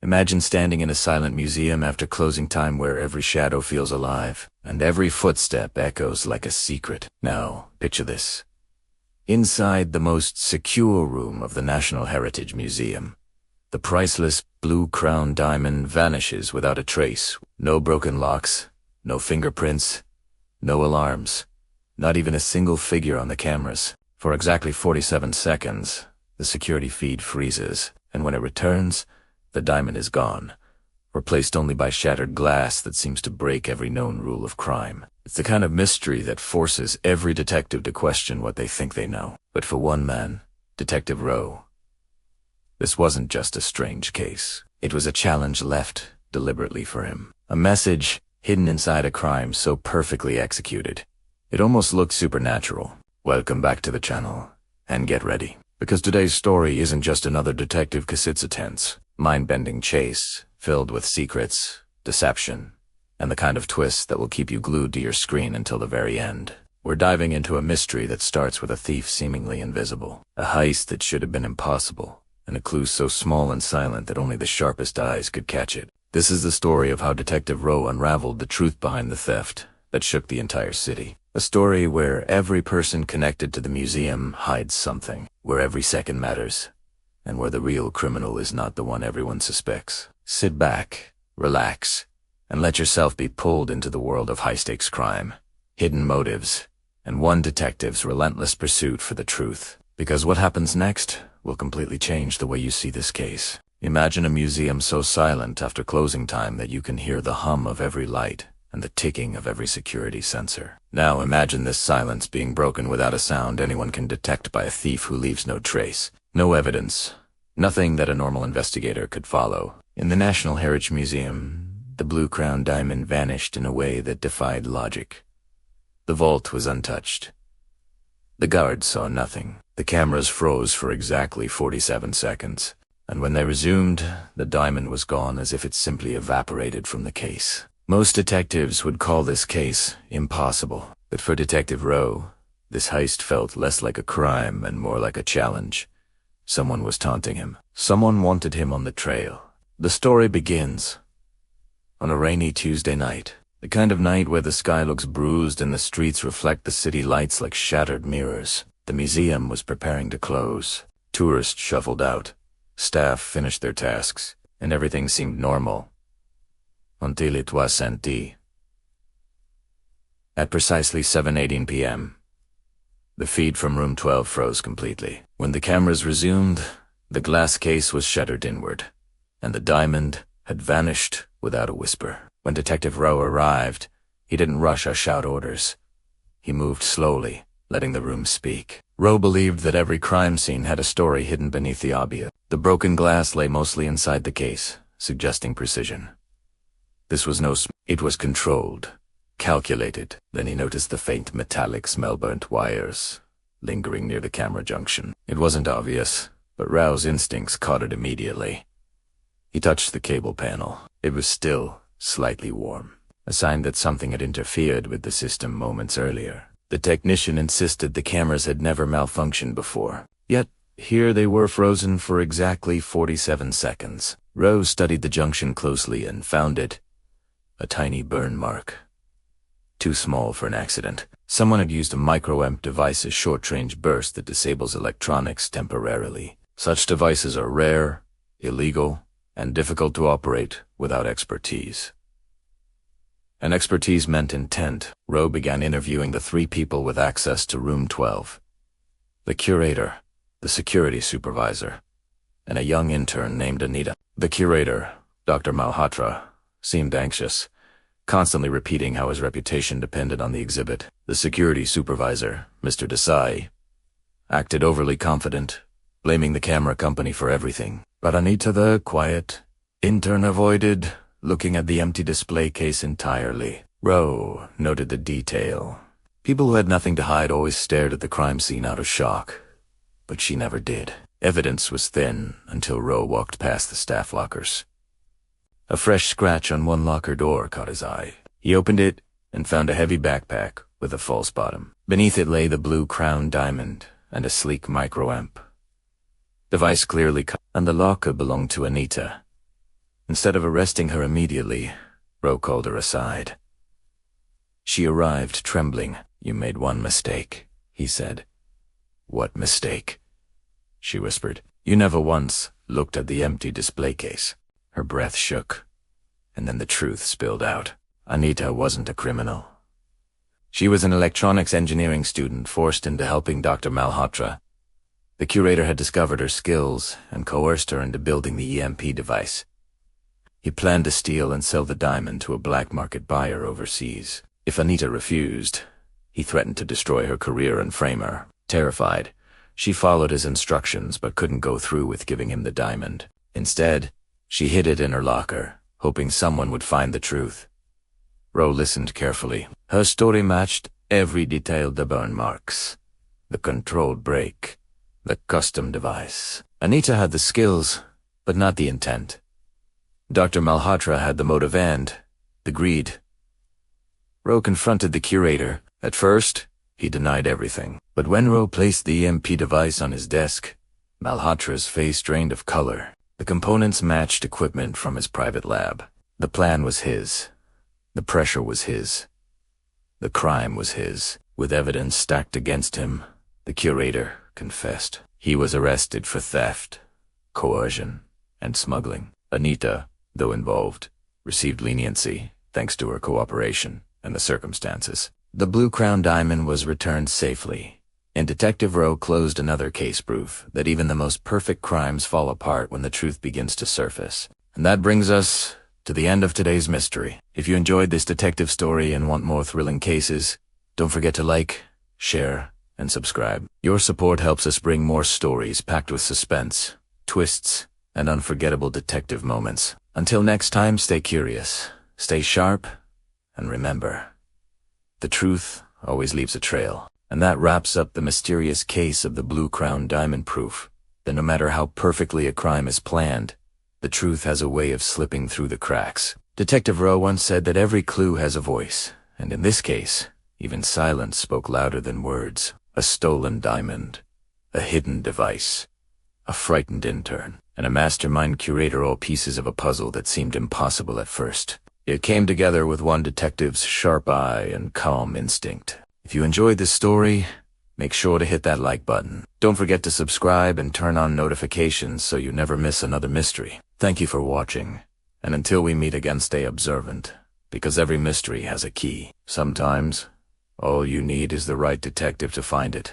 Imagine standing in a silent museum after closing time where every shadow feels alive, and every footstep echoes like a secret. Now, picture this. Inside the most secure room of the National Heritage Museum, the priceless blue crown diamond vanishes without a trace. No broken locks, no fingerprints, no alarms, not even a single figure on the cameras. For exactly 47 seconds, the security feed freezes, and when it returns, the diamond is gone, replaced only by shattered glass that seems to break every known rule of crime. It's the kind of mystery that forces every detective to question what they think they know. But for one man, Detective Rowe, this wasn't just a strange case. It was a challenge left deliberately for him. A message hidden inside a crime so perfectly executed. It almost looked supernatural. Welcome back to the channel, and get ready, because today's story isn't just another Detective Kasitsa tense, mind-bending chase filled with secrets, deception, and the kind of twist that will keep you glued to your screen until the very end. We're diving into a mystery that starts with a thief seemingly invisible, a heist that should have been impossible, and a clue so small and silent that only the sharpest eyes could catch it. This is the story of how Detective Rowe unraveled the truth behind the theft that shook the entire city. A story where every person connected to the museum hides something, where every second matters, and where the real criminal is not the one everyone suspects. Sit back, relax, and let yourself be pulled into the world of high-stakes crime, hidden motives, and one detective's relentless pursuit for the truth. Because what happens next will completely change the way you see this case. Imagine a museum so silent after closing time that you can hear the hum of every light and the ticking of every security sensor. Now imagine this silence being broken without a sound anyone can detect by a thief who leaves no trace. No evidence. Nothing that a normal investigator could follow. In the National Heritage Museum, the blue crown diamond vanished in a way that defied logic. The vault was untouched. The guards saw nothing. The cameras froze for exactly 47 seconds. And when they resumed, the diamond was gone as if it simply evaporated from the case. Most detectives would call this case impossible. But for Detective Rowe, this heist felt less like a crime and more like a challenge. Someone was taunting him. Someone wanted him on the trail. The story begins on a rainy Tuesday night. The kind of night where the sky looks bruised and the streets reflect the city lights like shattered mirrors. The museum was preparing to close. Tourists shuffled out. Staff finished their tasks, and everything seemed normal. Until it wasn't. At precisely 7:18 p.m., the feed from room 12 froze completely. When the cameras resumed, the glass case was shattered inward, and the diamond had vanished without a whisper. When Detective Rowe arrived, he didn't rush or shout orders. He moved slowly, letting the room speak. Rowe believed that every crime scene had a story hidden beneath the obvious. The broken glass lay mostly inside the case, suggesting precision. This was it was controlled, calculated. Then he noticed the faint metallic smell-burnt wires lingering near the camera junction. It wasn't obvious, but Rowe's instincts caught it immediately. He touched the cable panel. It was still slightly warm, a sign that something had interfered with the system moments earlier. The technician insisted the cameras had never malfunctioned before. Yet, here they were frozen for exactly 47 seconds. Rowe studied the junction closely and found it a tiny burn mark. Too small for an accident. Someone had used a micro-amp device, a short-range burst that disables electronics temporarily. Such devices are rare, illegal, and difficult to operate without expertise. And expertise meant intent. Rowe began interviewing the 3 people with access to room 12. The curator, the security supervisor, and a young intern named Anita. The curator, Dr. Malhotra, seemed anxious, constantly repeating how his reputation depended on the exhibit. The security supervisor, Mr. Desai, acted overly confident, blaming the camera company for everything. But Anita, the quiet intern, avoided looking at the empty display case entirely. Rowe noted the detail. People who had nothing to hide always stared at the crime scene out of shock, but she never did. Evidence was thin until Rowe walked past the staff lockers. A fresh scratch on one locker door caught his eye. He opened it and found a heavy backpack with a false bottom. Beneath it lay the blue crown diamond and a sleek microamp. Device clearly cut, and the locker belonged to Anita. Instead of arresting her immediately, Ro called her aside. She arrived trembling. "You made one mistake," he said. "What mistake?" she whispered. "You never once looked at the empty display case." Her breath shook, and then the truth spilled out. Anita wasn't a criminal. She was an electronics engineering student forced into helping Dr. Malhotra. The curator had discovered her skills and coerced her into building the EMP device. He planned to steal and sell the diamond to a black market buyer overseas. If Anita refused, he threatened to destroy her career and frame her. Terrified, she followed his instructions but couldn't go through with giving him the diamond. Instead, she hid it in her locker, hoping someone would find the truth. Ro listened carefully. Her story matched every detail: the burn marks, the controlled break, the custom device. Anita had the skills, but not the intent. Dr. Malhotra had the motive and the greed. Ro confronted the curator. At first, he denied everything. But when Ro placed the EMP device on his desk, Malhotra's face drained of color. The components matched equipment from his private lab. The plan was his. The pressure was his. The crime was his. With evidence stacked against him, the curator confessed. He was arrested for theft, coercion, and smuggling. Anita, though involved, received leniency thanks to her cooperation and the circumstances. The Blue Crown diamond was returned safely, and Detective Ro closed another case, proof that even the most perfect crimes fall apart when the truth begins to surface. And that brings us to the end of today's mystery. If you enjoyed this detective story and want more thrilling cases, don't forget to like, share, and subscribe. Your support helps us bring more stories packed with suspense, twists, and unforgettable detective moments. Until next time, stay curious, stay sharp, and remember, the truth always leaves a trail. And that wraps up the mysterious case of the Blue Crown diamond, proof that no matter how perfectly a crime is planned, the truth has a way of slipping through the cracks. Detective Ro once said that every clue has a voice, and in this case, even silence spoke louder than words. A stolen diamond, a hidden device, a frightened intern, and a mastermind curator, all pieces of a puzzle that seemed impossible at first. It came together with one detective's sharp eye and calm instinct. If you enjoyed this story, make sure to hit that like button. Don't forget to subscribe and turn on notifications so you never miss another mystery. Thank you for watching, and until we meet again, stay observant, because every mystery has a key. Sometimes, all you need is the right detective to find it.